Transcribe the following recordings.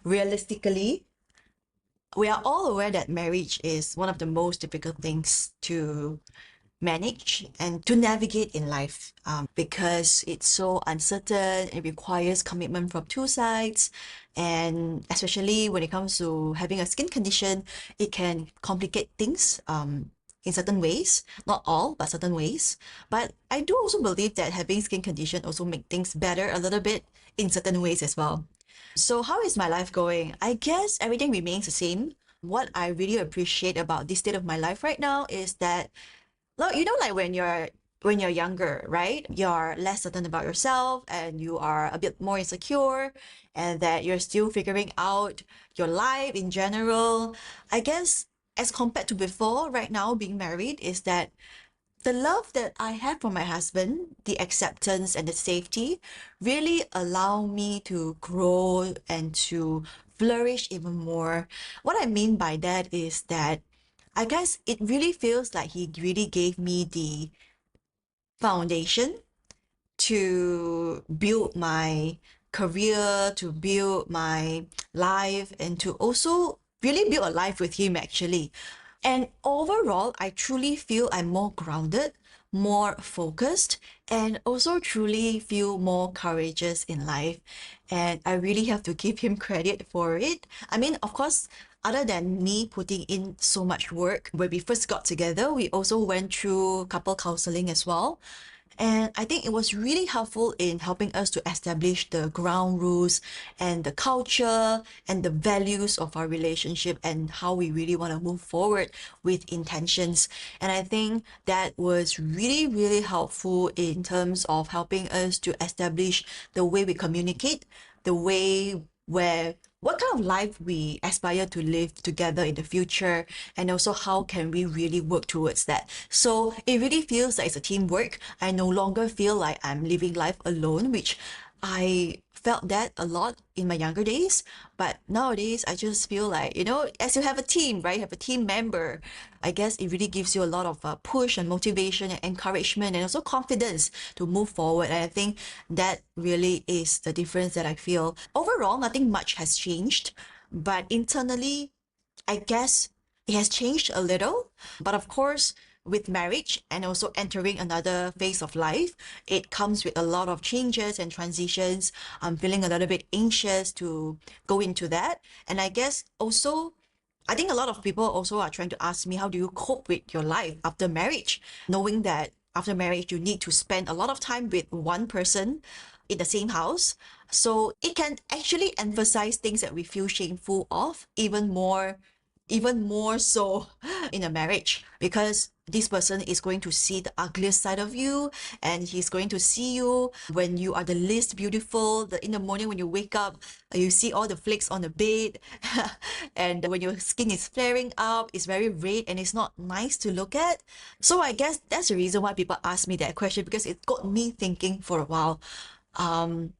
realistically, we are all aware that marriage is one of the most difficult things to manage and to navigate in life, because it's so uncertain. It requires commitment from two sides, and especially when it comes to having a skin condition, it can complicate things in certain ways, not all but certain ways. But I do also believe that having skin condition also make things better a little bit in certain ways as well. So how is my life going? I guess everything remains the same. What I really appreciate about this state of my life right now is that, well, like when you're younger, right? You're less certain about yourself and you are a bit more insecure, and that you're still figuring out your life in general. I guess as compared to before, right now being married, is that the love that I have for my husband, the acceptance and the safety really allow me to grow and to flourish even more. What I mean by that is that I guess it really feels like he really gave me the foundation to build my career, to build my life, and to also really build a life with him actually. And overall, I truly feel I'm more grounded, more focused, and also truly feel more courageous in life. And I really have to give him credit for it. I mean, of course, other than me putting in so much work, when we first got together, we also went through couple counseling as well. And I think it was really helpful in helping us to establish the ground rules and the culture and the values of our relationship and how we really want to move forward with intentions. And I think that was really, really helpful in terms of helping us to establish the way we communicate, the way where what kind of life we aspire to live together in the future, and also how can we really work towards that. So it really feels like it's a teamwork. I no longer feel like I'm living life alone, which I felt that a lot in my younger days. But nowadays, I just feel like, as you have a team, right? You have a team member. I guess it really gives you a lot of push and motivation and encouragement and also confidence to move forward. And I think that really is the difference that I feel. Overall, nothing much has changed, but internally, I guess it has changed a little. But of course, with marriage and also entering another phase of life, it comes with a lot of changes and transitions. I'm feeling a little bit anxious to go into that. And I guess also, I think a lot of people also are trying to ask me, how do you cope with your life after marriage? Knowing that after marriage, you need to spend a lot of time with one person in the same house. So it can actually emphasize things that we feel shameful of even more so in a marriage, because this person is going to see the ugliest side of you, and he's going to see you when you are the least beautiful. In the morning when you wake up, you see all the flakes on the bed and when your skin is flaring up, it's very red and it's not nice to look at. So I guess that's the reason why people ask me that question, because it got me thinking for a while. um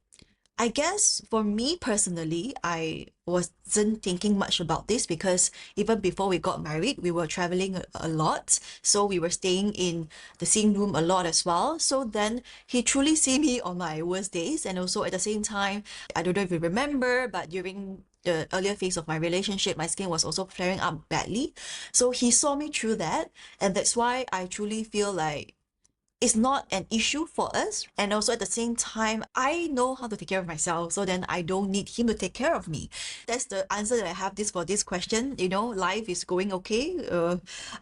I guess for me personally, I wasn't thinking much about this because even before we got married, we were traveling a lot. So we were staying in the same room a lot as well. So then he truly see me on my worst days. And also at the same time, I don't know if you remember, but during the earlier phase of my relationship, my skin was also flaring up badly. So he saw me through that. And that's why I truly feel like it's not an issue for us. And also at the same time, I know how to take care of myself. So then I don't need him to take care of me. That's the answer that I have for this question. Life is going okay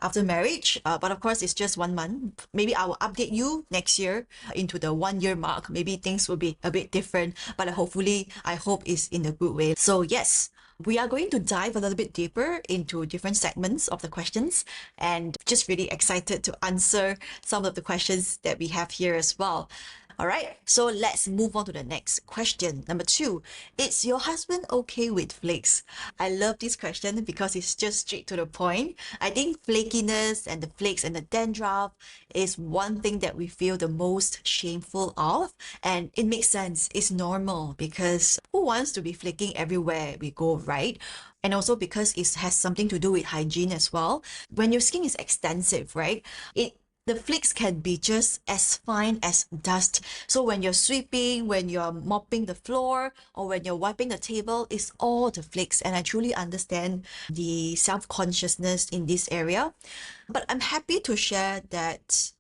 after marriage. But of course, it's just 1 month. Maybe I will update you next year into the 1 year mark. Maybe things will be a bit different. But hopefully, I hope it's in a good way. So yes, we are going to dive a little bit deeper into different segments of the questions, and just really excited to answer some of the questions that we have here as well. All right, so let's move on to the next question. Number 2, is your husband okay with flakes? I love this question because it's just straight to the point. I think flakiness and the flakes and the dandruff is one thing that we feel the most shameful of. And it makes sense. It's normal because who wants to be flaking everywhere we go, right? And also because it has something to do with hygiene as well. When your skin is extensive, right? It the flakes can be just as fine as dust. So when you're sweeping, when you're mopping the floor, or when you're wiping the table, it's all the flakes. And I truly understand the self-consciousness in this area. But I'm happy to share that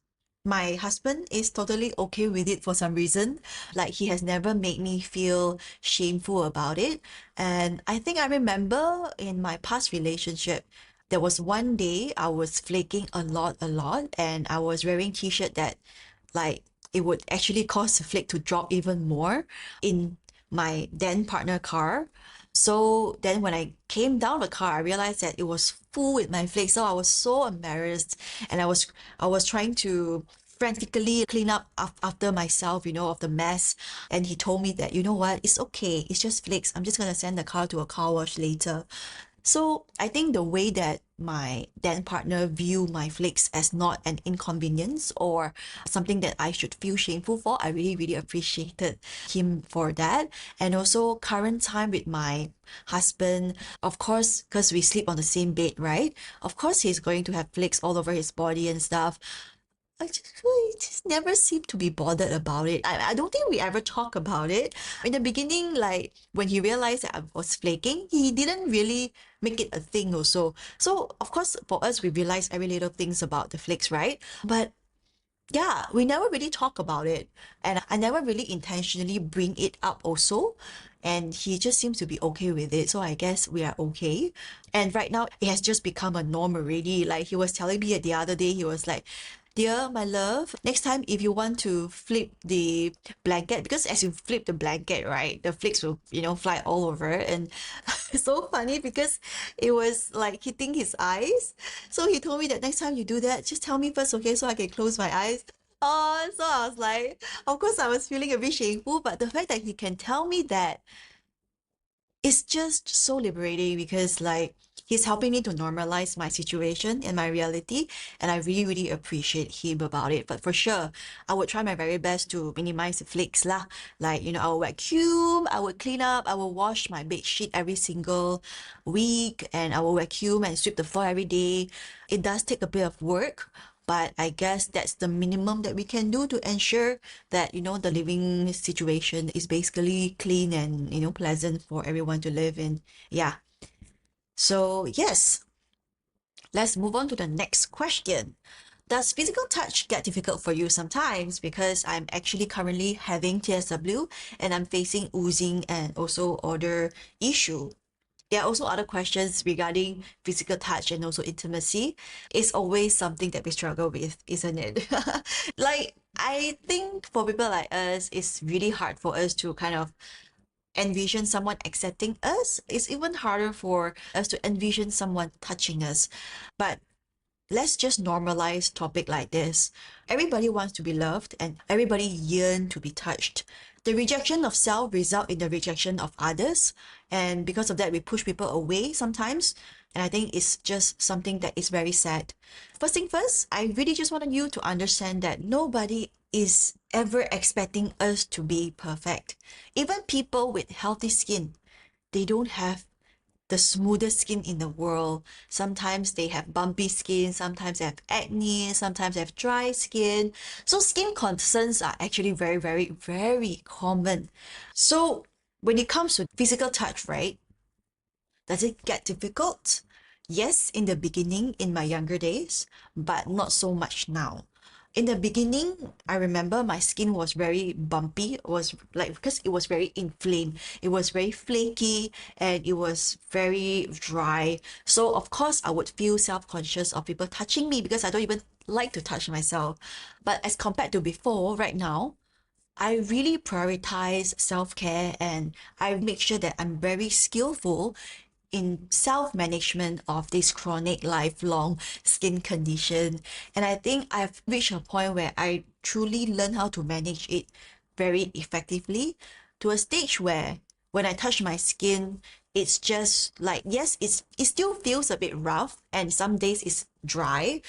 my husband is totally okay with it for some reason. Like he has never made me feel shameful about it. And I think I remember in my past relationship, there was one day I was flaking a lot, and I was wearing t-shirt that like it would actually cause the flake to drop even more in my then partner car. So then when I came down the car, I realized that it was full with my flakes. So I was so embarrassed, and I was trying to frantically clean up after myself, of the mess. And he told me that, you know what, it's okay. It's just flakes. I'm just gonna send the car to a car wash later. So I think the way that my then partner view my flakes as not an inconvenience or something that I should feel shameful for, I really, really appreciated him for that. And also current time with my husband, of course, because we sleep on the same bed, right? Of course, he's going to have flakes all over his body and stuff. I just never seem to be bothered about it. I don't think we ever talk about it. In the beginning, like when he realized that I was flaking, he didn't really make it a thing also. So of course, for us, we realize every little things about the flakes, right? But yeah, we never really talk about it. And I never really intentionally bring it up also. And he just seems to be okay with it. So I guess we are okay. And right now, it has just become a norm already. Like he was telling me the other day, he was like, dear, my love, next time if you want to flip the blanket, because as you flip the blanket, right, the flakes will, fly all over. And it's so funny because it was like hitting his eyes. So he told me that next time you do that, just tell me first, okay, so I can close my eyes. Oh, so I was like, of course, I was feeling a bit shameful, but the fact that he can tell me that it's just so liberating because like he's helping me to normalize my situation and my reality, and I really really appreciate him about it. But for sure, I would try my very best to minimize the flakes lah. Like, I will vacuum, I will clean up, I will wash my bed sheet every single week, and I will vacuum and sweep the floor every day. It does take a bit of work, but I guess that's the minimum that we can do to ensure that, the living situation is basically clean and, pleasant for everyone to live in. Yeah. So, yes, let's move on to the next question. Does physical touch get difficult for you sometimes? Because I'm actually currently having TSW and I'm facing oozing and also other issue. There are also other questions regarding physical touch and also intimacy. It's always something that we struggle with, isn't it? Like, I think for people like us, it's really hard for us to kind of envision someone accepting us. It's even harder for us to envision someone touching us. But let's just normalize topic like this. Everybody wants to be loved and everybody yearn to be touched. The rejection of self result in the rejection of others, and because of that we push people away sometimes, and I think it's just something that is very sad. First thing first, I really just want you to understand that nobody is ever expecting us to be perfect. Even people with healthy skin, they don't have the smoothest skin in the world. Sometimes they have bumpy skin, sometimes they have acne, sometimes they have dry skin. So skin concerns are actually very, very, very common. So when it comes to physical touch, right? Does it get difficult? Yes, in the beginning, in my younger days, but not so much now. In the beginning, I remember my skin was very bumpy. It was like because it was very inflamed. It was very flaky and it was very dry. So of course, I would feel self-conscious of people touching me because I don't even like to touch myself. But as compared to before, right now, I really prioritize self-care and I make sure that I'm very skillful in self-management of this chronic lifelong skin condition. And I think I've reached a point where I truly learn how to manage it very effectively to a stage where when I touch my skin, it's just like, yes, it still feels a bit rough and some days it's dry,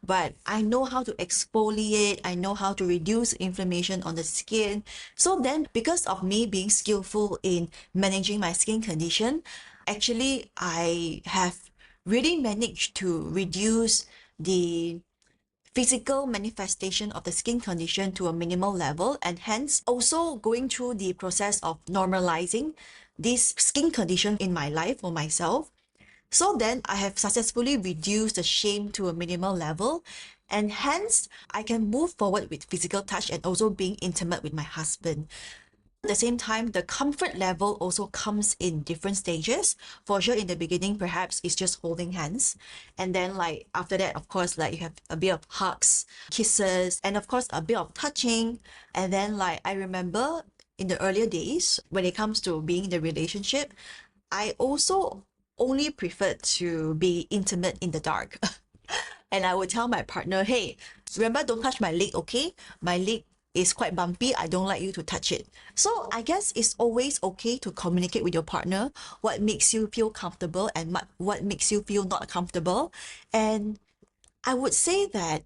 but I know how to exfoliate, I know how to reduce inflammation on the skin. So then because of me being skillful in managing my skin condition, actually I have really managed to reduce the physical manifestation of the skin condition to a minimal level, and hence also going through the process of normalizing this skin condition in my life for myself. So then I have successfully reduced the shame to a minimal level, and hence I can move forward with physical touch and also being intimate with my husband. At the same time, the comfort level also comes in different stages. For sure, in the beginning, perhaps it's just holding hands. And then, like, after that, of course, like, you have a bit of hugs, kisses, and of course, a bit of touching. And then, like, I remember in the earlier days, when it comes to being in the relationship, I also only preferred to be intimate in the dark. And I would tell my partner, hey, remember, don't touch my leg, okay? My leg is quite bumpy. I don't like you to touch it. So I guess it's always okay to communicate with your partner what makes you feel comfortable and what makes you feel not comfortable. And I would say that,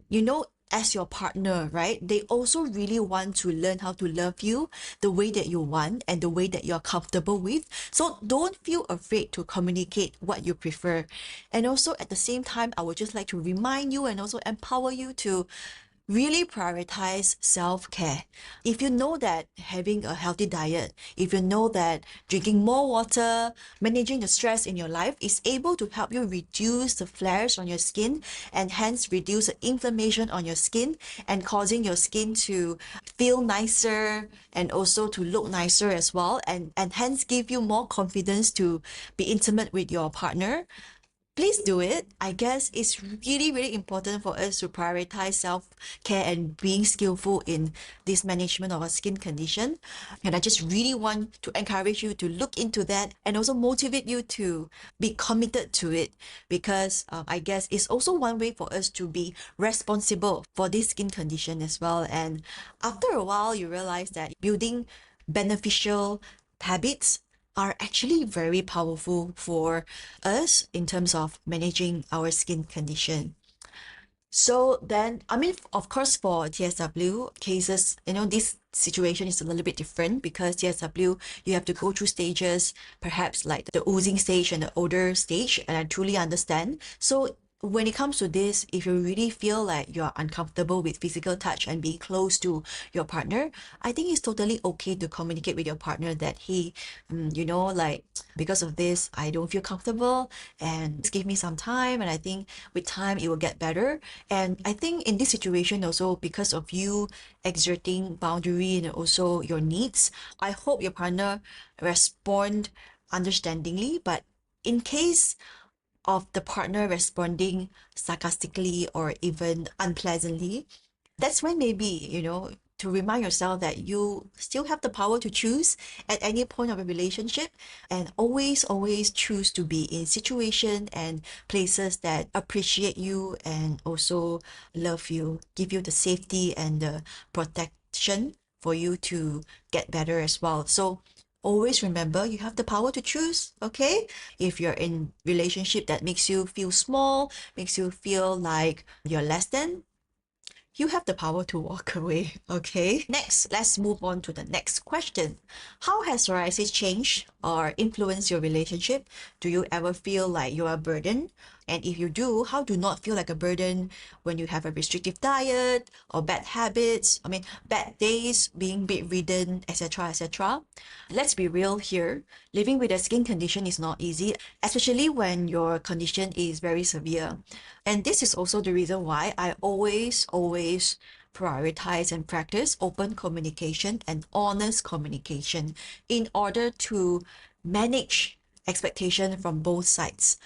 as your partner, right, they also really want to learn how to love you the way that you want and the way that you're comfortable with. So don't feel afraid to communicate what you prefer. And also at the same time, I would just like to remind you and also empower you to really prioritize self-care. If you know that having a healthy diet, if you know that drinking more water, managing the stress in your life is able to help you reduce the flares on your skin and hence reduce the inflammation on your skin and causing your skin to feel nicer and also to look nicer as well, and hence give you more confidence to be intimate with your partner, please do it. I guess it's really, really important for us to prioritize self-care and being skillful in this management of our skin condition. And I just really want to encourage you to look into that and also motivate you to be committed to it, because I guess it's also one way for us to be responsible for this skin condition as well. And after a while, you realize that building beneficial habits are actually very powerful for us in terms of managing our skin condition. So then, I mean, of course, for TSW cases, this situation is a little bit different because TSW, you have to go through stages, perhaps like the oozing stage and the odor stage, and I truly understand. So when it comes to this, if you really feel like you're uncomfortable with physical touch and being close to your partner, I think it's totally okay to communicate with your partner that he, like, because of this, I don't feel comfortable and just give me some time. And I think with time, it will get better. And I think in this situation also, because of you exerting boundary and also your needs, I hope your partner respond understandingly. But in case of the partner responding sarcastically or even unpleasantly, that's when maybe, to remind yourself that you still have the power to choose at any point of a relationship, and always, always choose to be in situation and places that appreciate you and also love you, give you the safety and the protection for you to get better as well. So always remember you have the power to choose, okay? If you're in relationship that makes you feel small, makes you feel like you're less than, you have the power to walk away, okay? Next, let's move on to the next question. How has psoriasis changed or influenced your relationship? Do you ever feel like you're a burden? And if you do, how do not feel like a burden when you have a restrictive diet or bad habits? I mean, bad days, being bedridden, etc., etc. Let's be real here. Living with a skin condition is not easy, especially when your condition is very severe. And this is also the reason why I always, always prioritize and practice open communication and honest communication in order to manage expectation from both sides.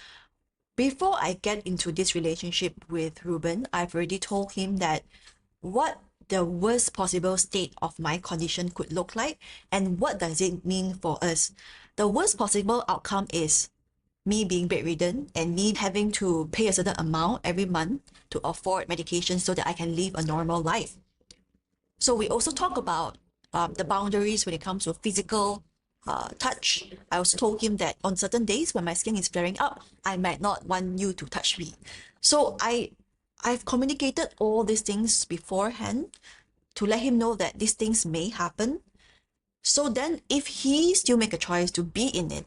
Before I get into this relationship with Ruben, I've already told him that what the worst possible state of my condition could look like and what does it mean for us. The worst possible outcome is me being bedridden and me having to pay a certain amount every month to afford medication so that I can live a normal life. So we also talk about the boundaries when it comes to physical touch. I also told him that on certain days when my skin is flaring up, I might not want you to touch me. So I've communicated all these things beforehand to let him know that these things may happen. So then if he still make a choice to be in it,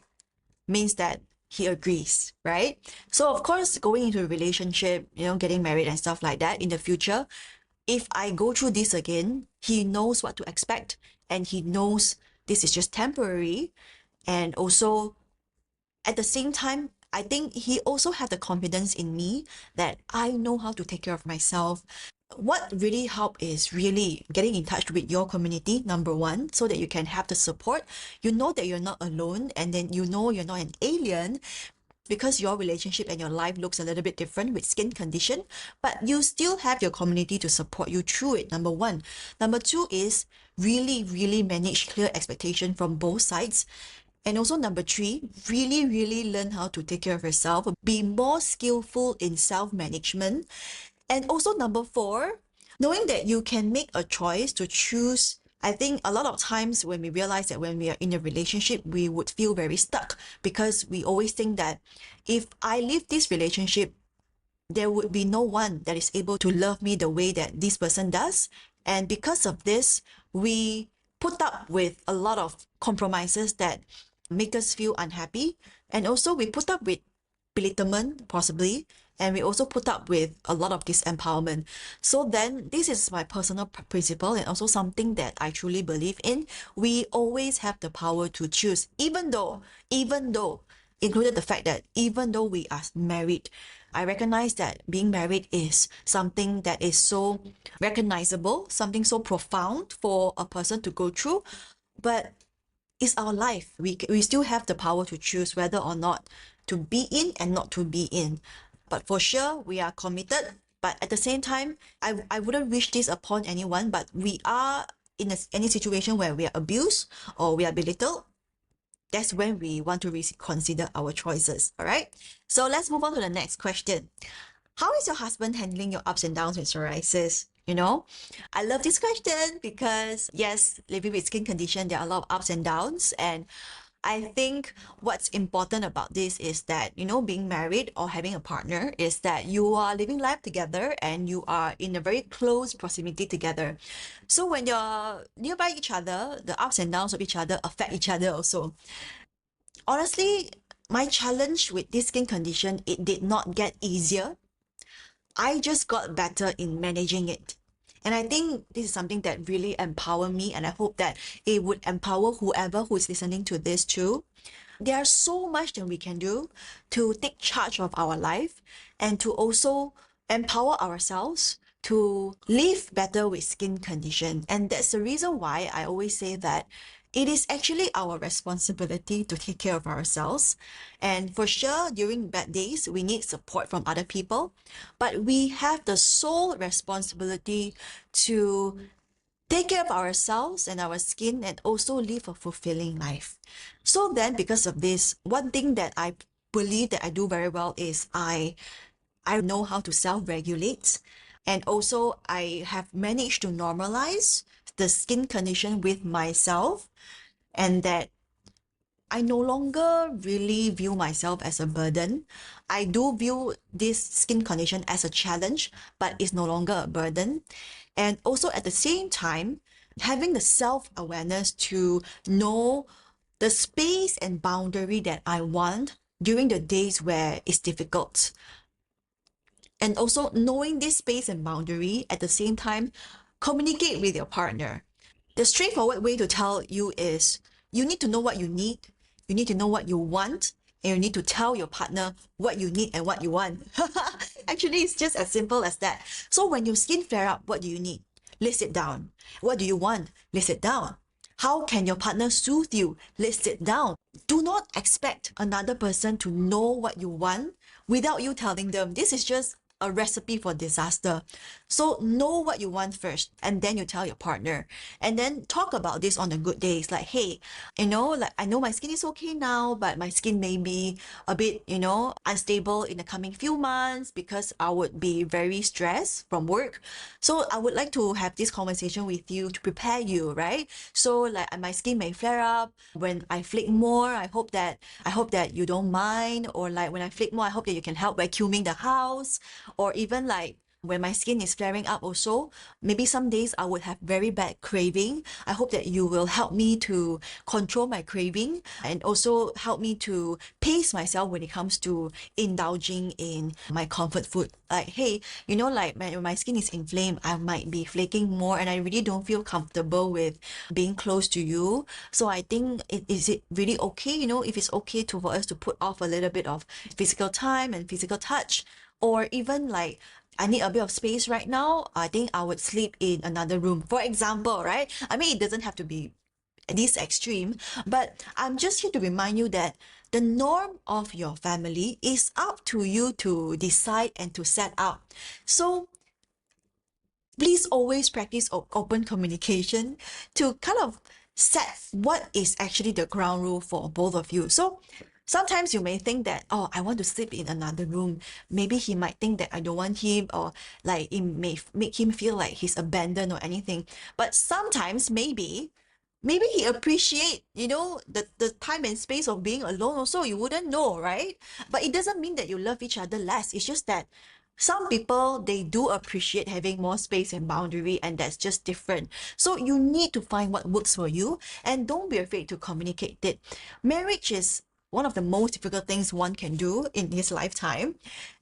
means that he agrees, right? So of course, going into a relationship, getting married and stuff like that in the future, if I go through this again, he knows what to expect and he knows this is just temporary. And also at the same time, I think he also had the confidence in me that I know how to take care of myself. What really helped is really getting in touch with your community, number one, so that you can have the support. You know that you're not alone, and then you know you're not an alien because your relationship and your life looks a little bit different with skin condition, but you still have your community to support you through it, number one. Number two is really, really manage clear expectation from both sides. And also number three, really, really learn how to take care of yourself, be more skillful in self-management. And also number four, knowing that you can make a choice to choose. I think a lot of times when we realize that when we are in a relationship, we would feel very stuck because we always think that if I leave this relationship, there would be no one that is able to love me the way that this person does. And because of this, we put up with a lot of compromises that make us feel unhappy. And also, we put up with belittlement, possibly. And we also put up with a lot of disempowerment. So then, this is my personal principle and also something that I truly believe in. We always have the power to choose, even though, included the fact that even though we are married, I recognize that being married is something that is so recognizable, something so profound for a person to go through, but it's our life. We still have the power to choose whether or not to be in and not to be in. But for sure, we are committed. But at the same time, I wouldn't wish this upon anyone, but we are in any situation where we are abused or we are belittled, that's when we want to reconsider our choices. All right. So let's move on to the next question. How is your husband handling your ups and downs with psoriasis? I love this question because yes, living with skin condition, there are a lot of ups and downs. And I think what's important about this is that, being married or having a partner is that you are living life together and you are in a very close proximity together. So when you're nearby each other, the ups and downs of each other affect each other also. Honestly, my challenge with this skin condition, it did not get easier. I just got better in managing it. And I think this is something that really empowered me, and I hope that it would empower whoever who is listening to this too. There's so much that we can do to take charge of our life and to also empower ourselves to live better with skin condition. And that's the reason why I always say that it is actually our responsibility to take care of ourselves. And for sure, during bad days, we need support from other people, but we have the sole responsibility to take care of ourselves and our skin and also live a fulfilling life. So then, because of this, one thing that I believe that I do very well is I know how to self-regulate. And also I have managed to normalize the skin condition with myself, and that I no longer really view myself as a burden. I do view this skin condition as a challenge, but it's no longer a burden. And also at the same time, having the self-awareness to know the space and boundary that I want during the days where it's difficult. And also knowing this space and boundary at the same time, communicate with your partner. The straightforward way to tell you is you need to know what you need, you need to know what you want, and you need to tell your partner what you need and what you want. Actually, it's just as simple as that. So when your skin flare up, what do you need? List it down. What do you want? List it down. How can your partner soothe you? List it down. Do not expect another person to know what you want without you telling them. This is just a recipe for disaster. So know what you want first, and then you tell your partner. And then talk about this on the good days. Like, hey, like I know my skin is okay now, but my skin may be a bit, unstable in the coming few months because I would be very stressed from work. So I would like to have this conversation with you to prepare you, right? So like my skin may flare up when I flake more. I hope that you don't mind. Or like when I flake more, I hope that you can help vacuuming the house, or even like when my skin is flaring up also, maybe some days I would have very bad craving. I hope that you will help me to control my craving and also help me to pace myself when it comes to indulging in my comfort food. Like, hey, like when my skin is inflamed, I might be flaking more and I really don't feel comfortable with being close to you. So I think is it really okay, if it's okay to for us to put off a little bit of physical time and physical touch, or even like I need a bit of space right now. I think I would sleep in another room, for example, right? I mean, it doesn't have to be this extreme, but I'm just here to remind you that the norm of your family is up to you to decide and to set up. So please always practice open communication to kind of set what is actually the ground rule for both of you. So sometimes you may think that, oh, I want to sleep in another room. Maybe he might think that I don't want him, or like it may make him feel like he's abandoned or anything. But sometimes maybe he appreciate, the time and space of being alone also. You wouldn't know, right? But it doesn't mean that you love each other less. It's just that some people, they do appreciate having more space and boundary, and that's just different. So you need to find what works for you and don't be afraid to communicate it. Marriage is one of the most difficult things one can do in his lifetime,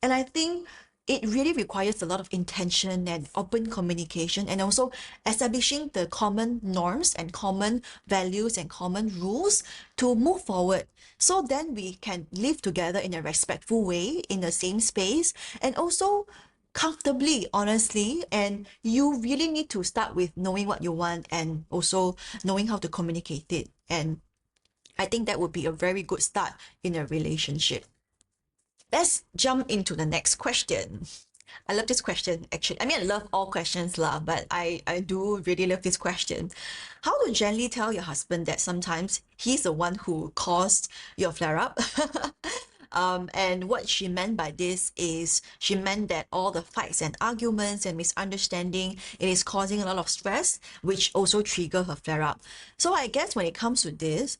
and I think it really requires a lot of intention and open communication, and also establishing the common norms and common values and common rules to move forward. So then we can live together in a respectful way in the same space, and also comfortably, honestly. And you really need to start with knowing what you want and also knowing how to communicate it. And I think that would be a very good start in a relationship. Let's jump into the next question. I love this question actually. I mean, I love all questions lah, but I do really love this question. How to gently tell your husband that sometimes he's the one who caused your flare up? And what she meant by this is she meant that all the fights and arguments and misunderstanding, it is causing a lot of stress, which also trigger her flare up. So I guess when it comes to this,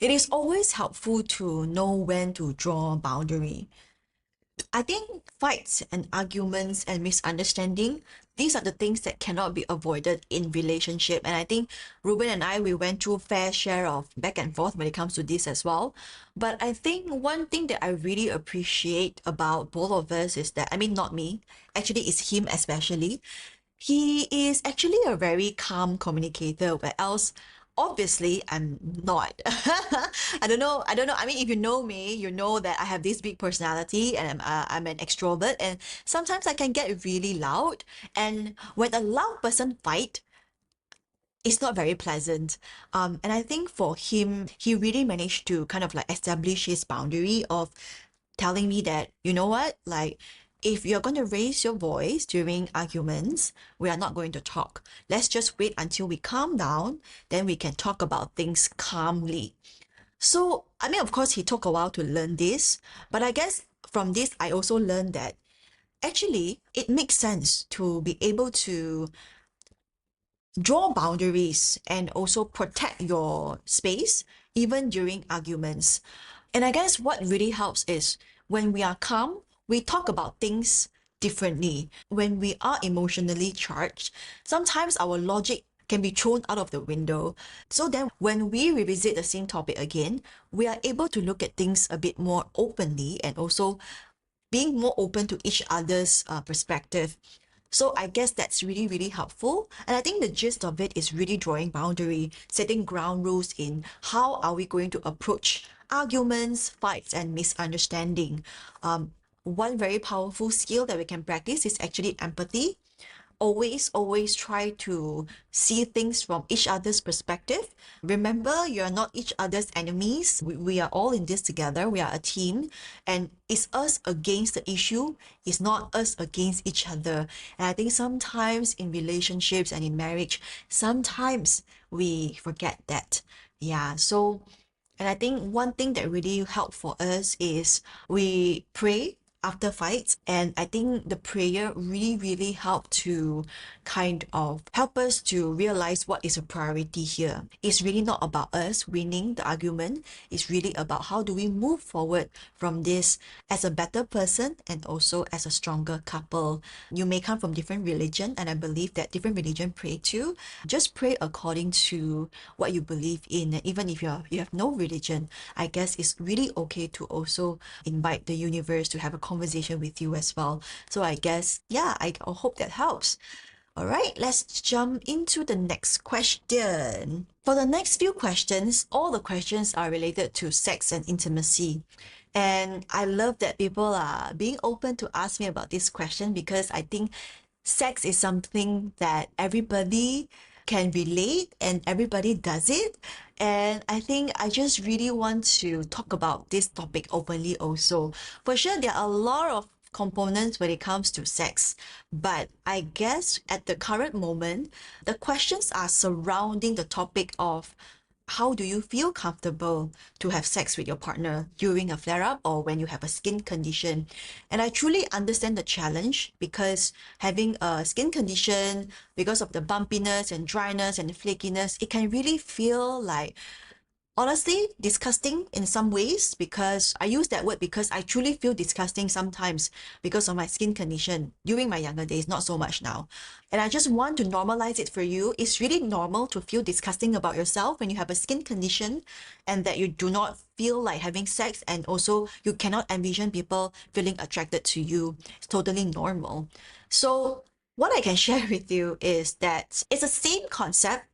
it is always helpful to know when to draw a boundary. I think fights and arguments and misunderstanding, these are the things that cannot be avoided in relationship. And I think Ruben and I, we went through fair share of back and forth when it comes to this as well. But I think one thing that I really appreciate about both of us is that, I mean, not me, actually it's him especially. He is actually a very calm communicator, where else obviously I'm not. I don't know. I mean, if you know me, you know that I have this big personality, and I'm an extrovert, and sometimes I can get really loud. And when a loud person fight, it's not very pleasant. And I think for him, he really managed to kind of like establish his boundary of telling me that, you know what, like, if you're going to raise your voice during arguments, we are not going to talk. Let's just wait until we calm down, then we can talk about things calmly. So, I mean, of course, he took a while to learn this, but I guess from this, I also learned that actually it makes sense to be able to draw boundaries and also protect your space even during arguments. And I guess what really helps is when we are calm, we talk about things differently. When we are emotionally charged, sometimes our logic can be thrown out of the window. So then when we revisit the same topic again, we are able to look at things a bit more openly and also being more open to each other's perspective. So I guess that's really, really helpful. And I think the gist of it is really drawing boundary, setting ground rules in how are we going to approach arguments, fights, and misunderstanding. One very powerful skill that we can practice is actually empathy. Always try to see things from each other's perspective. Remember, you're not each other's enemies. We are all in this together. We are a team, and it's us against the issue. It's not us against each other. And I think sometimes in relationships and in marriage, sometimes we forget that. Yeah. So, and I think one thing that really helped for us is we pray after fights. And I think the prayer really, really helped to kind of help us to realize what is a priority here. It's really not about us winning the argument. It's really about how do we move forward from this as a better person and also as a stronger couple. You may come from different religion, and I believe that different religion pray too. Just pray according to what you believe in. And even if you have no religion, I guess it's really okay to also invite the universe to have a conversation with you as well. So I guess, yeah, I hope that helps. All right, let's jump into the next question. For the next few questions, all the questions are related to sex and intimacy. And I love that people are being open to ask me about this question because I think sex is something that everybody can relate and everybody does it. And I think I just really want to talk about this topic openly also. For sure, there are a lot of components when it comes to sex, but I guess at the current moment, the questions are surrounding the topic of how do you feel comfortable to have sex with your partner during a flare up or when you have a skin condition? And I truly understand the challenge because having a skin condition, because of the bumpiness and dryness and the flakiness, it can really feel like honestly disgusting in some ways. Because I use that word because I truly feel disgusting sometimes because of my skin condition during my younger days, not so much now. And I just want to normalize it for you. It's really normal to feel disgusting about yourself when you have a skin condition and that you do not feel like having sex, and also you cannot envision people feeling attracted to you. It's totally normal. So what I can share with you is that it's the same concept.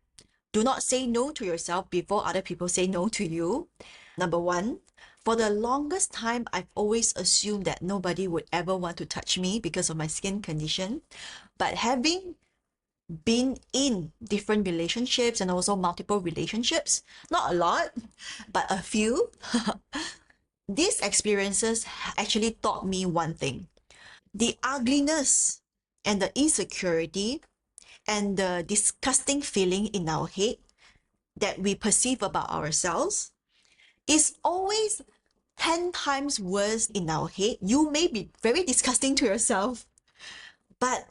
Do not say no to yourself before other people say no to you. Number one, for the longest time, I've always assumed that nobody would ever want to touch me because of my skin condition. But having been in different relationships and also multiple relationships, not a lot, but a few, these experiences actually taught me one thing. The ugliness and the insecurity and the disgusting feeling in our head that we perceive about ourselves is always 10 times worse in our head. You may be very disgusting to yourself, but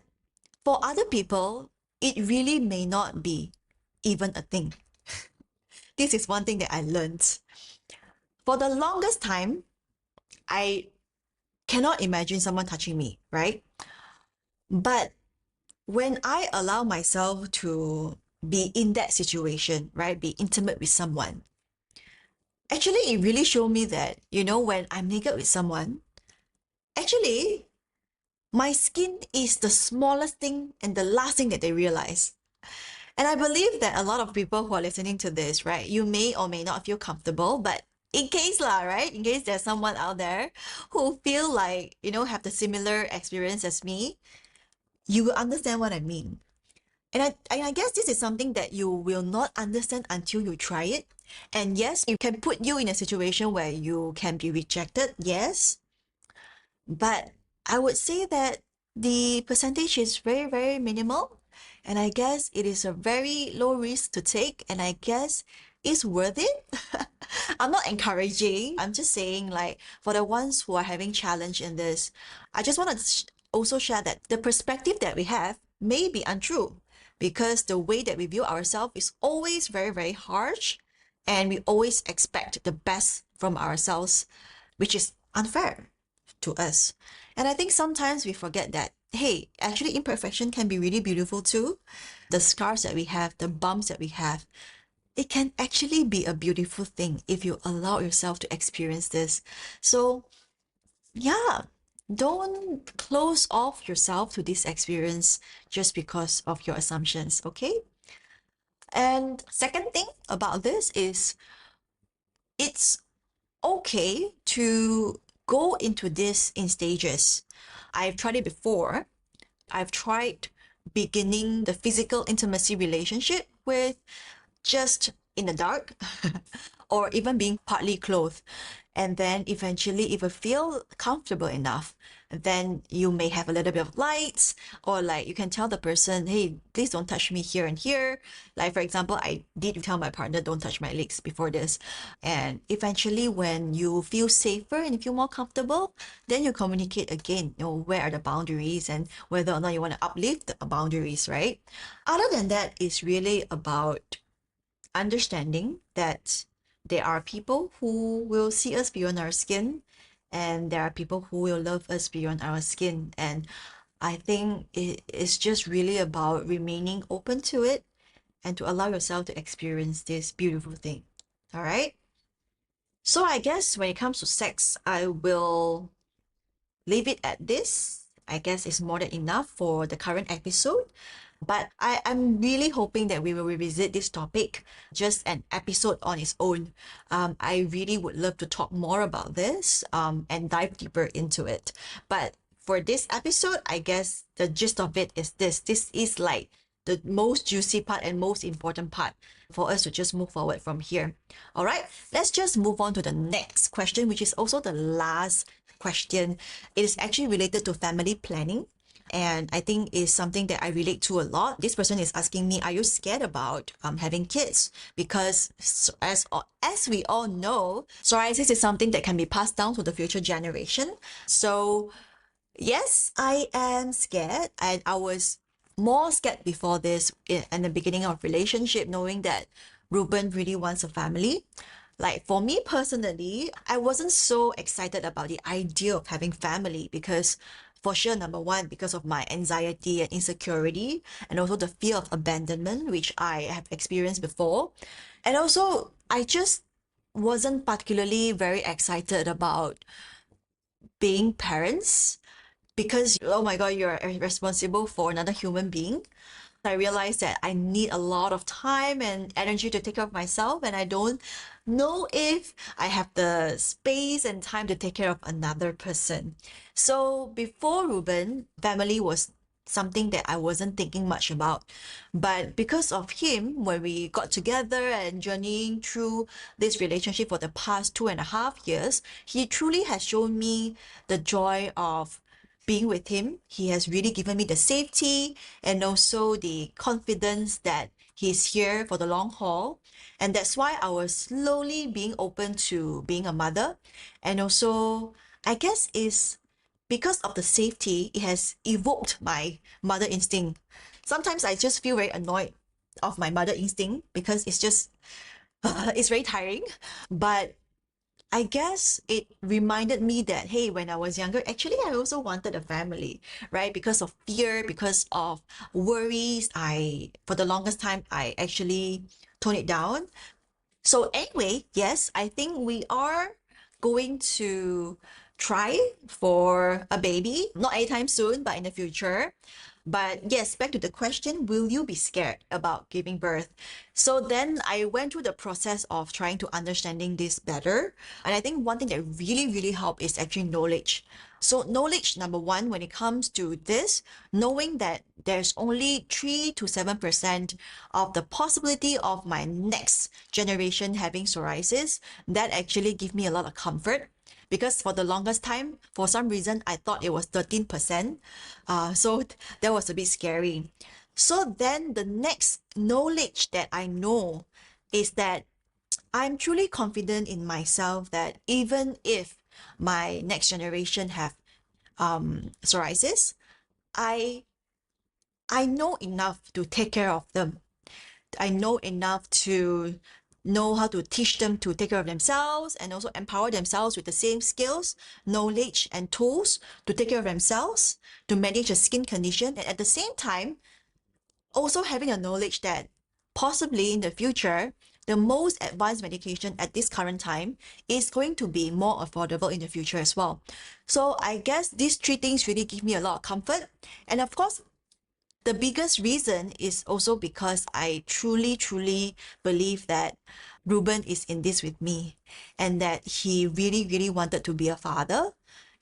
for other people, it really may not be even a thing. This is one thing that I learned. For the longest time, I cannot imagine someone touching me, right? But when I allow myself to be in that situation, right, be intimate with someone, actually, it really showed me that, when I'm naked with someone, actually, my skin is the smallest thing and the last thing that they realize. And I believe that a lot of people who are listening to this, right, you may or may not feel comfortable, but in case lah, right, in case there's someone out there who feel like, have the similar experience as me, you will understand what I mean. And I guess this is something that you will not understand until you try it. And yes, it can put you in a situation where you can be rejected, yes. But I would say that the percentage is very, very minimal. And I guess it is a very low risk to take. And I guess it's worth it. I'm not encouraging. I'm just saying, like, for the ones who are having challenge in this, I just want to also share that the perspective that we have may be untrue because the way that we view ourselves is always very, very harsh. And we always expect the best from ourselves, which is unfair to us. And I think sometimes we forget that, hey, actually imperfection can be really beautiful too. The scars that we have, the bumps that we have, it can actually be a beautiful thing if you allow yourself to experience this. So, yeah, don't close off yourself to this experience just because of your assumptions, okay? And second thing about this is it's okay to go into this in stages. I've tried it before. I've tried beginning the physical intimacy relationship with just in the dark or even being partly clothed. And then eventually, if you feel comfortable enough, then you may have a little bit of lights, or like you can tell the person, hey, please don't touch me here and here. Like, for example, I did tell my partner, don't touch my legs before this. And eventually, when you feel safer and you feel more comfortable, then you communicate again, where are the boundaries and whether or not you want to uplift the boundaries, right? Other than that, it's really about understanding that there are people who will see us beyond our skin, and there are people who will love us beyond our skin. And I think it's just really about remaining open to it and to allow yourself to experience this beautiful thing. All right. So I guess when it comes to sex, I will leave it at this. I guess it's more than enough for the current episode. But I'm really hoping that we will revisit this topic, just an episode on its own. I really would love to talk more about this and dive deeper into it. But for this episode, I guess the gist of it is this. This is like the most juicy part and most important part for us to just move forward from here. All right, let's just move on to the next question, which is also the last question. It is actually related to family planning. And I think is something that I relate to a lot. This person is asking me, are you scared about having kids? Because as we all know, psoriasis is something that can be passed down to the future generation. So yes, I am scared, and I was more scared before this in the beginning of relationship, knowing that Ruben really wants a family. Like for me personally, I wasn't so excited about the idea of having family because for sure, number one, because of my anxiety and insecurity, and also the fear of abandonment, which I have experienced before. And also, I just wasn't particularly very excited about being parents because, oh my God, you're responsible for another human being. I realized that I need a lot of time and energy to take care of myself, and I don't know if I have the space and time to take care of another person. So before Ruben, family was something that I wasn't thinking much about. But because of him, when we got together and journeying through this relationship for the past 2.5 years, he truly has shown me the joy of being with him. He has really given me the safety and also the confidence that he's here for the long haul. And that's why I was slowly being open to being a mother. And also, I guess is because of the safety, it has evoked my mother instinct. Sometimes I just feel very annoyed of my mother instinct because it's just it's very tiring. But I guess it reminded me that, hey, when I was younger, actually, I also wanted a family, right? Because of fear, because of worries, for the longest time, I actually toned it down. So anyway, yes, I think we are going to try for a baby, not anytime soon, but in the future. But yes, back to the question, will you be scared about giving birth? So then I went through the process of trying to understanding this better. And I think one thing that really, really helped is actually knowledge. So knowledge, number one, when it comes to this, knowing that there's only 3 to 7% of the possibility of my next generation having psoriasis, that actually give me a lot of comfort because for the longest time, for some reason, I thought it was 13%. So that was a bit scary. So then the next knowledge that I know is that I'm truly confident in myself that even if my next generation have psoriasis, I I know enough to take care of them. I know enough to know how to teach them to take care of themselves and also empower themselves with the same skills, knowledge, and tools to take care of themselves, to manage a skin condition, and at the same time, also having a knowledge that possibly in the future, the most advanced medication at this current time is going to be more affordable in the future as well. So I guess these three things really give me a lot of comfort. And of course, the biggest reason is also because I truly, truly believe that Ruben is in this with me and that he really, really wanted to be a father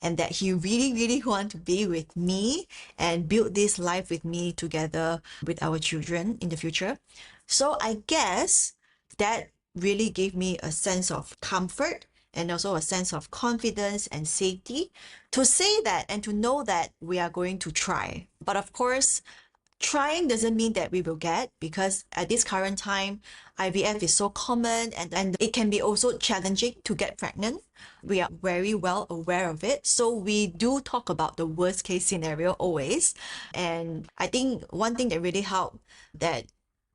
and that he really, really want to be with me and build this life with me together with our children in the future. So I guess that really gave me a sense of comfort and also a sense of confidence and safety to say that and to know that we are going to try. But of course, trying doesn't mean that we will get, because at this current time, IVF is so common, and it can be also challenging to get pregnant. We are very well aware of it. So we do talk about the worst case scenario always. And I think one thing that really helped, that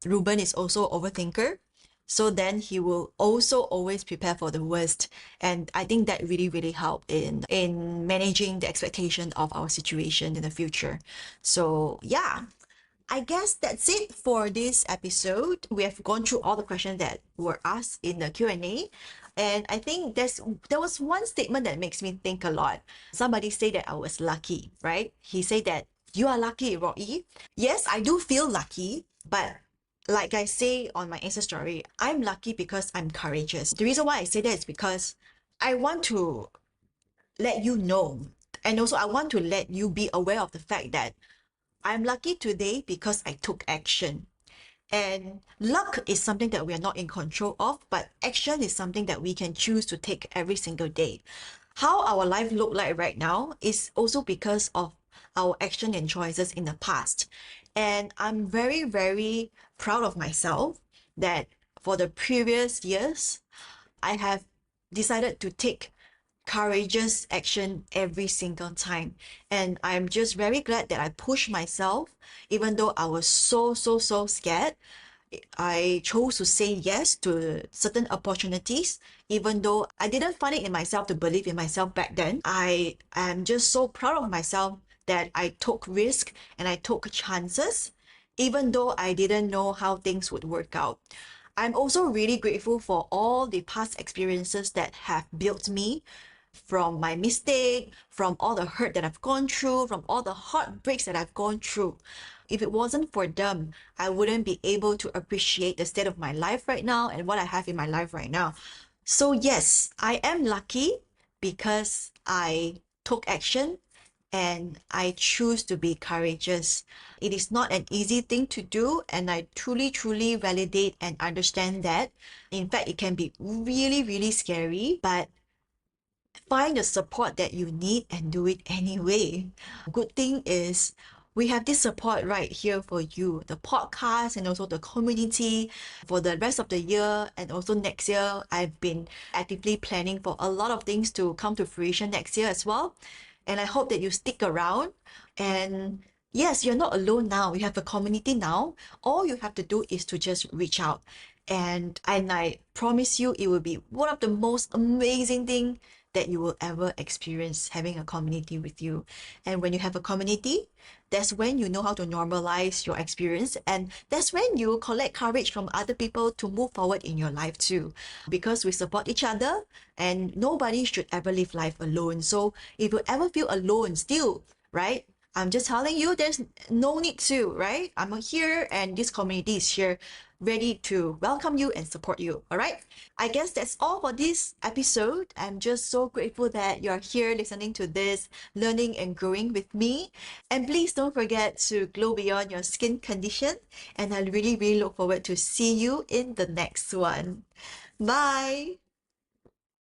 Ruben is also overthinker. So then he will also always prepare for the worst. And I think that really, really helped in managing the expectation of our situation in the future. So yeah, I guess that's it for this episode. We have gone through all the questions that were asked in the Q&A. And I think there was one statement that makes me think a lot. Somebody said that I was lucky, right? He said that you are lucky, Roy. Yes, I do feel lucky, but like I say on my Insta story, I'm lucky because I'm courageous. The reason why I say that is because I want to let you know, and also I want to let you be aware of the fact that I'm lucky today because I took action. And luck is something that we are not in control of, but action is something that we can choose to take every single day. How our life look like right now is also because of our action and choices in the past. And I'm very, very proud of myself that for the previous years, I have decided to take courageous action every single time. And I'm just very glad that I pushed myself, even though I was so, so, so scared. I chose to say yes to certain opportunities, even though I didn't find it in myself to believe in myself back then. I am just so proud of myself that I took risk and I took chances, even though I didn't know how things would work out. I'm also really grateful for all the past experiences that have built me, from my mistake, from all the hurt that I've gone through, from all the heartbreaks that I've gone through. If it wasn't for them, I wouldn't be able to appreciate the state of my life right now and what I have in my life right now. So yes, I am lucky because I took action and I choose to be courageous. It is not an easy thing to do, and I truly, truly validate and understand that. In fact, it can be really, really scary, but find the support that you need and do it anyway. Good thing is we have this support right here for you, the podcast and also the community. For the rest of the year and also next year, I've been actively planning for a lot of things to come to fruition next year as well. And I hope that you stick around. And yes, you're not alone now. We have a community now. All you have to do is to just reach out. And I promise you it will be one of the most amazing thing that you will ever experience, having a community with you. And when you have a community, that's when you know how to normalize your experience, and that's when you collect courage from other people to move forward in your life too, because we support each other and nobody should ever live life alone. So if you ever feel alone still, right, I'm just telling you, there's no need to, right? I'm here and this community is here ready to welcome you and support you. All right. I guess that's all for this episode. I'm just so grateful that you're here listening to this, learning and growing with me. And please don't forget to glow beyond your skin condition. And I really, really look forward to see you in the next one. Bye.